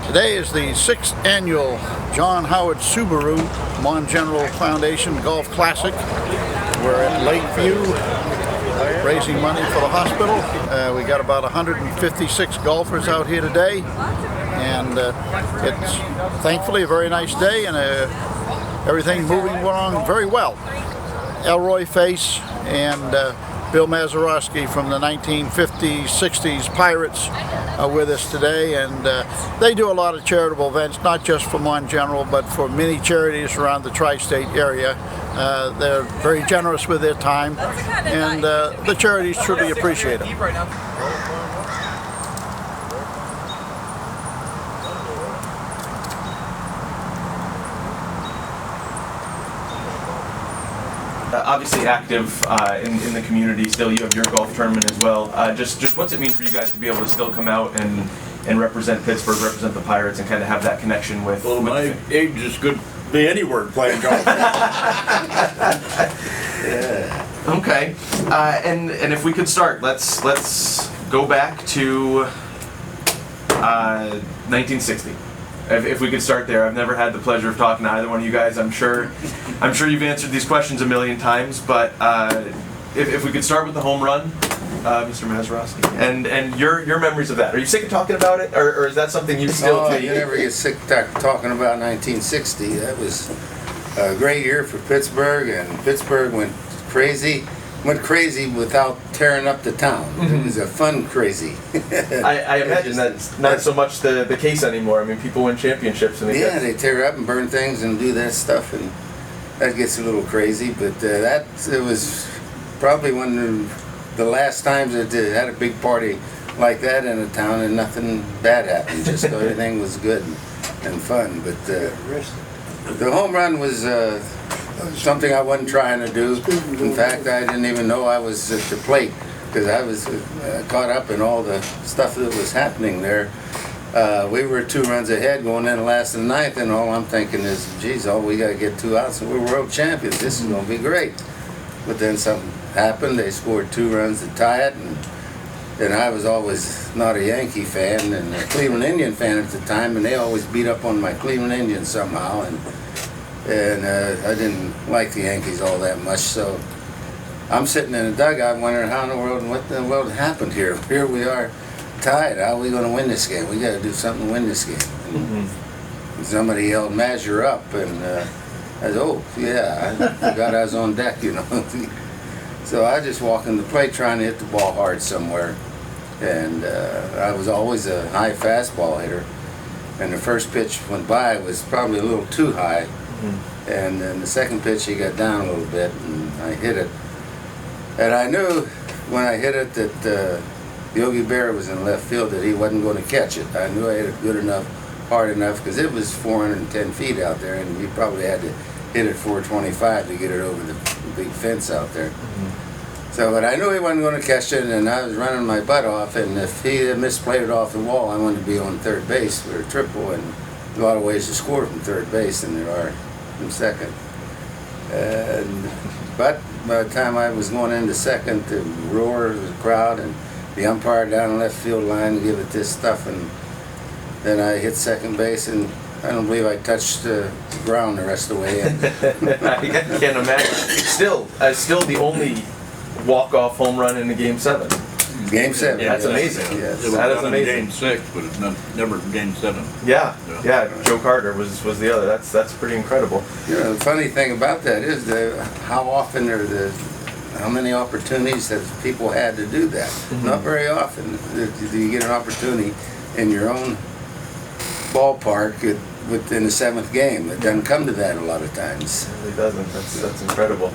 Today is the 6th annual John Howard Subaru Mon General Foundation Golf Classic. We're at Lakeview raising money for the hospital. We got about 156 golfers out here today, and it's thankfully a very nice day, and everything moving along very well. Elroy Face and Bill Mazeroski from the 1950s, 60s Pirates are with us today, and they do a lot of charitable events, not just for Mon General, but for many charities around the tri-state area. They're very generous with their time, and the charities truly appreciate it. Obviously active in the community still. You have your golf tournament as well. Just what's it mean for you guys to be able to still come out and represent Pittsburgh, represent the Pirates, and kind of have that connection with... Well, my age is good to be anywhere playing golf. Yeah. Okay. And if we could start, let's go back to 1960. If we could start there. I've never had the pleasure of talking to either one of you guys. I'm sure you've answered these questions a million times, but if we could start with the home run, Mr. Mazeroski, and your memories of that. Are you sick of talking about it, or is that something you still take? You never get sick of talking about 1960. That was a great year for Pittsburgh, and Pittsburgh went crazy without tearing up the town. Mm-hmm. It was a fun crazy. I imagine that's not so much the case anymore. I mean, people win championships and they tear up and burn things and do that stuff, and that gets a little crazy. But it was probably one of the last times that they had a big party like that in a town, and nothing bad happened. Just everything was good and fun. But the home run was something I wasn't trying to do. In fact, I didn't even know I was at the plate, because I was caught up in all the stuff that was happening there. We were 2 runs ahead going in the last of the ninth, and all I'm thinking is, geez, we got to get 2 outs, and we're world champions. This is going to be great. But then something happened. They scored 2 runs to tie it, and I was always not a Yankee fan and a Cleveland Indian fan at the time, and they always beat up on my Cleveland Indians somehow, and I didn't like the Yankees all that much, so I'm sitting in the dugout wondering what the world happened here. Here we are tied. How are we going to win this game? We got to do something to win this game. Mm-hmm. Somebody yelled, "Measure up," and I said, "Oh, yeah, I forgot I was on deck, So I just walked in the plate trying to hit the ball hard somewhere, and I was always a high fastball hitter, and the first pitch went by was probably a little too high. Mm-hmm. And then the second pitch, he got down a little bit, and I hit it. And I knew when I hit it that Yogi Berra was in left field, that he wasn't going to catch it. I knew I hit it good enough, hard enough, because it was 410 feet out there, and we probably had to hit it 425 to get it over the big fence out there. Mm-hmm. So, but I knew he wasn't going to catch it, and I was running my butt off, and if he had misplayed it off the wall, I wanted to be on third base for a triple, and a lot of ways to score from third base than there are from second. But by the time I was going into second, the roar of the crowd and the umpire down the left field line to give it this stuff, and then I hit second base, and I don't believe I touched the ground the rest of the way in. I can't imagine. Still the only walk-off home run in the Game 7. Game 7. Yeah, that's amazing. Yes. That is amazing. Game 6, but it's never Game 7. Yeah. Joe Carter was the other. That's pretty incredible. The funny thing about that is how many opportunities have people had to do that? Mm-hmm. Not very often do you get an opportunity in your own ballpark within the 7th game. It doesn't come to that a lot of times. It really doesn't. That's incredible.